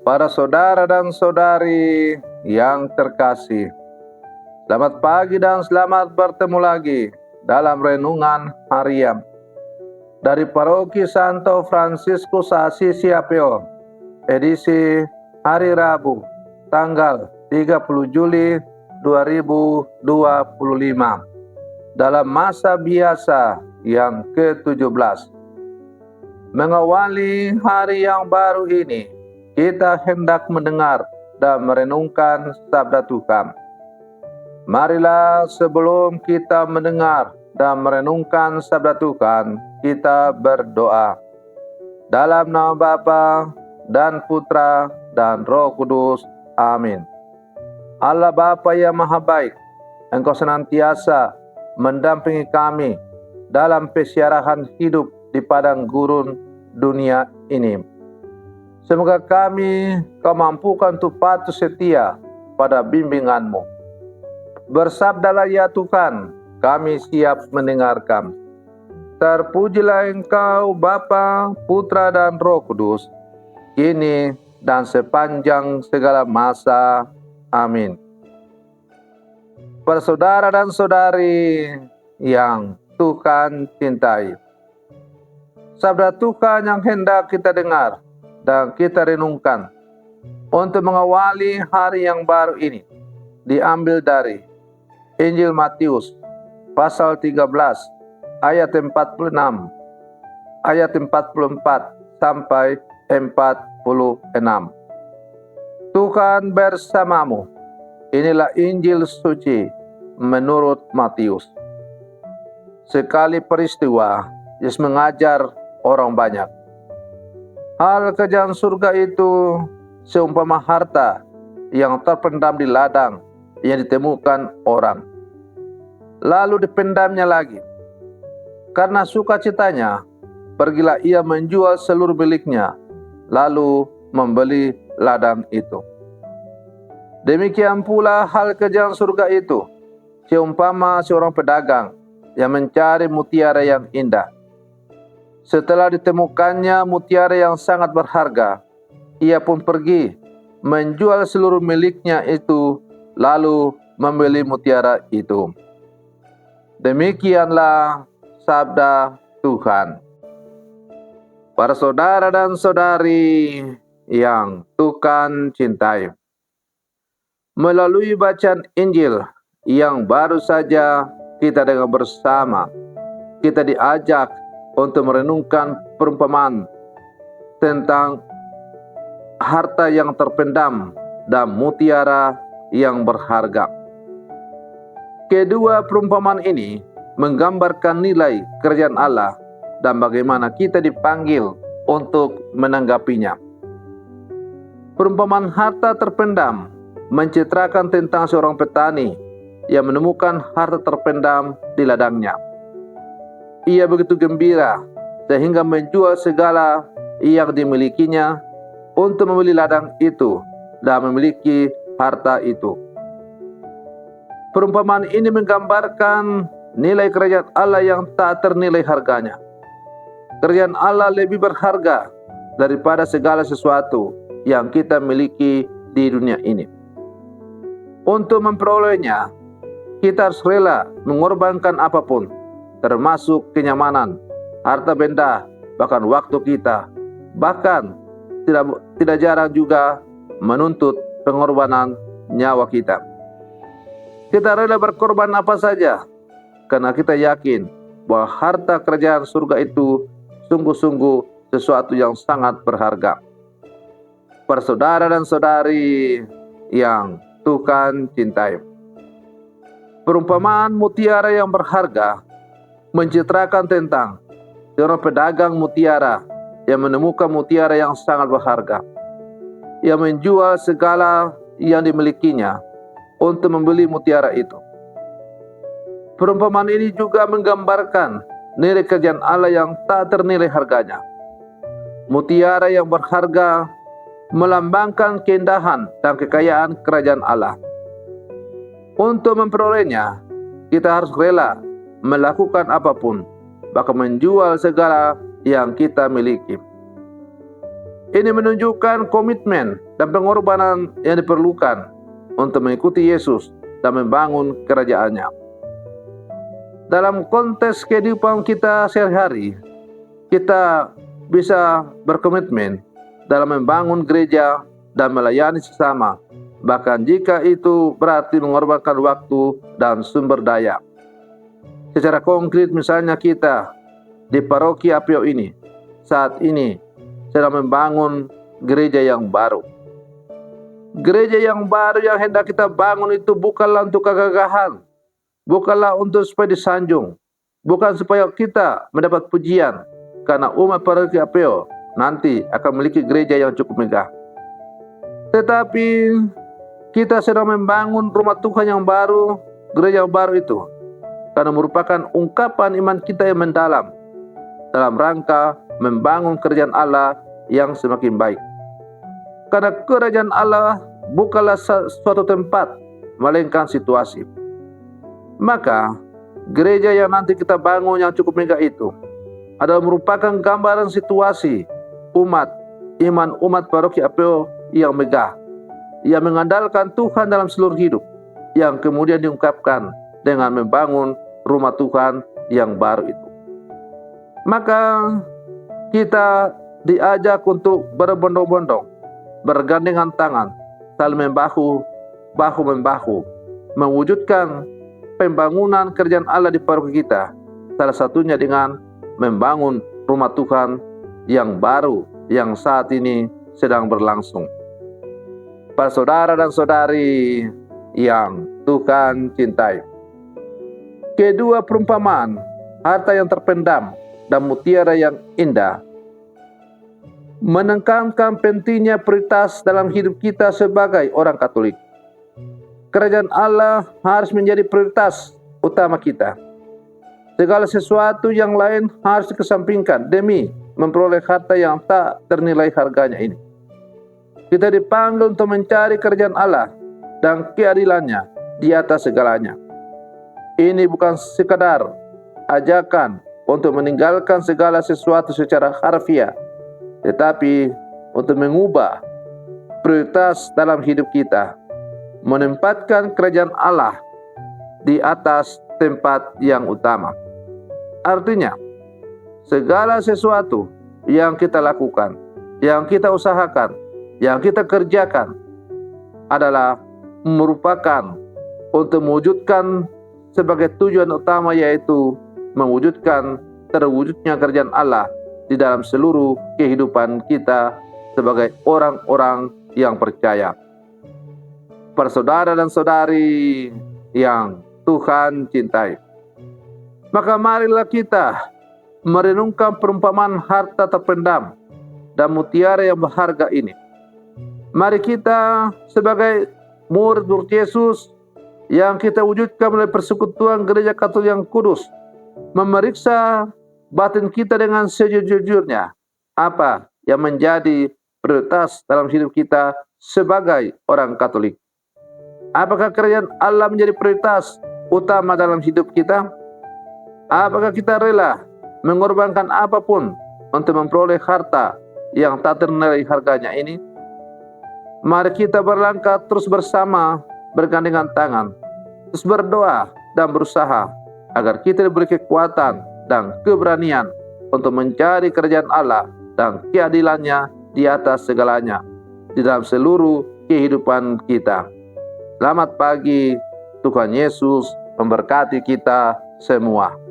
Para saudara dan saudari yang terkasih, selamat pagi dan selamat bertemu lagi dalam renungan harian dari Paroki Santo Fransiskus Assisi Apeo, edisi hari Rabu, tanggal 30 Juli 2025, dalam masa biasa yang ke-17. Mengawali hari yang baru ini, kita hendak mendengar dan merenungkan sabda Tuhan. Marilah sebelum kita mendengar dan merenungkan sabda Tuhan, kita berdoa. Dalam nama Bapa dan Putra dan Roh Kudus. Amin. Allah Bapa yang Maha Baik, Engkau senantiasa mendampingi kami dalam pesiarahan hidup di padang gurun dunia ini. Semoga Kau mampukan untuk patuh setia pada bimbingan-Mu. Bersabdalah ya Tuhan, kami siap mendengarkan. Terpujilah Engkau Bapa, Putra dan Roh Kudus, kini dan sepanjang segala masa. Amin. Para saudara dan saudari yang Tuhan cintai, sabda Tuhan yang hendak kita dengar dan kita renungkan untuk mengawali hari yang baru ini diambil dari Injil Matius pasal 13 ayat 46, ayat 44 sampai 46. Tuhan bersamamu. Inilah Injil suci menurut Matius. Sekali peristiwa, Yesus mengajar orang banyak. Hal kerajaan surga itu seumpama harta yang terpendam di ladang yang ditemukan orang, lalu dipendamnya lagi. Karena sukacitanya, pergilah ia menjual seluruh miliknya, lalu membeli ladang itu. Demikian pula hal kerajaan surga itu seumpama seorang pedagang yang mencari mutiara yang indah. Setelah ditemukannya mutiara yang sangat berharga, ia pun pergi menjual seluruh miliknya itu, lalu membeli mutiara itu. Demikianlah sabda Tuhan. Para saudara dan saudari yang Tuhan cintai, melalui bacaan Injil yang baru saja kita dengar bersama, kita diajak untuk merenungkan perumpamaan tentang harta yang terpendam dan mutiara yang berharga. Kedua perumpamaan ini menggambarkan nilai kerajaan Allah dan bagaimana kita dipanggil untuk menanggapinya. Perumpamaan harta terpendam mencitrakan tentang seorang petani yang menemukan harta terpendam di ladangnya. Ia begitu gembira sehingga menjual segala yang dimilikinya untuk membeli ladang itu dan memiliki harta itu. Perumpamaan ini menggambarkan nilai kerajaan Allah yang tak ternilai harganya. Kerajaan Allah lebih berharga daripada segala sesuatu yang kita miliki di dunia ini. Untuk memperolehnya, kita harus rela mengorbankan apapun, termasuk kenyamanan, harta benda, bahkan waktu kita. Bahkan tidak jarang juga menuntut pengorbanan nyawa kita. Kita rela berkorban apa saja, karena kita yakin bahwa harta kerajaan surga itu sungguh-sungguh sesuatu yang sangat berharga. Para saudara dan saudari yang Tuhan cintai, perumpamaan mutiara yang berharga mencitrakan tentang seorang pedagang mutiara yang menemukan mutiara yang sangat berharga. Ia menjual segala yang dimilikinya untuk membeli mutiara itu. Perumpamaan ini juga menggambarkan nilai kerajaan Allah yang tak ternilai harganya. Mutiara yang berharga melambangkan keindahan dan kekayaan kerajaan Allah. Untuk memperolehnya, kita harus rela melakukan apapun, bahkan menjual segala yang kita miliki. Ini menunjukkan komitmen dan pengorbanan yang diperlukan untuk mengikuti Yesus dan membangun kerajaannya. Dalam konteks kehidupan kita sehari-hari, kita bisa berkomitmen dalam membangun gereja dan melayani sesama, bahkan jika itu berarti mengorbankan waktu dan sumber daya. Secara konkret, misalnya kita di paroki Apio ini saat ini sedang membangun gereja yang baru. Gereja yang baru yang hendak kita bangun itu bukanlah untuk kegagahan, bukanlah untuk supaya disanjung, bukan supaya kita mendapat pujian, karena umat paroki Apio nanti akan memiliki gereja yang cukup megah. Tetapi kita sedang membangun rumah Tuhan yang baru, gereja yang baru itu, karena merupakan ungkapan iman kita yang mendalam dalam rangka membangun kerajaan Allah yang semakin baik. Karena kerajaan Allah bukanlah suatu tempat, melainkan situasi. Maka gereja yang nanti kita bangun yang cukup megah itu adalah merupakan gambaran situasi iman umat paroki Apio yang megah, yang mengandalkan Tuhan dalam seluruh hidup, yang kemudian diungkapkan dengan membangun rumah Tuhan yang baru itu. Maka kita diajak untuk berbondong-bondong, bergandengan tangan, saling bahu-membahu, mewujudkan pembangunan kerajaan Allah di paroki kita, salah satunya dengan membangun rumah Tuhan yang baru yang saat ini sedang berlangsung. Para saudara dan saudari yang Tuhan cintai, kedua perumpamaan harta yang terpendam dan mutiara yang indah menekankan pentingnya prioritas dalam hidup kita sebagai orang Katolik. Kerajaan Allah harus menjadi prioritas utama kita. Segala sesuatu yang lain harus dikesampingkan demi memperoleh harta yang tak ternilai harganya ini. Kita dipanggil untuk mencari kerajaan Allah dan keadilannya di atas segalanya. Ini bukan sekadar ajakan untuk meninggalkan segala sesuatu secara harfiah, tetapi untuk mengubah prioritas dalam hidup kita, menempatkan kerajaan Allah di atas tempat yang utama. Artinya, segala sesuatu yang kita lakukan, yang kita usahakan, yang kita kerjakan adalah merupakan untuk mewujudkan sebagai tujuan utama, yaitu mewujudkan terwujudnya kerajaan Allah di dalam seluruh kehidupan kita sebagai orang-orang yang percaya. Para saudara dan saudari yang Tuhan cintai, maka marilah kita merenungkan perumpamaan harta terpendam dan mutiara yang berharga ini. Mari kita sebagai murid-murid Yesus yang kita wujudkan melalui persekutuan Gereja Katolik yang kudus, memeriksa batin kita dengan sejujur-jujurnya, apa yang menjadi prioritas dalam hidup kita sebagai orang Katolik. Apakah kerajaan Allah menjadi prioritas utama dalam hidup kita? Apakah kita rela mengorbankan apapun untuk memperoleh harta yang tak ternilai harganya ini? Mari kita berlangkah terus bersama, bergandengan tangan, terus berdoa dan berusaha agar kita diberi kekuatan dan keberanian untuk mencari kerajaan Allah dan keadilannya di atas segalanya di dalam seluruh kehidupan kita. Selamat pagi, Tuhan Yesus memberkati kita semua.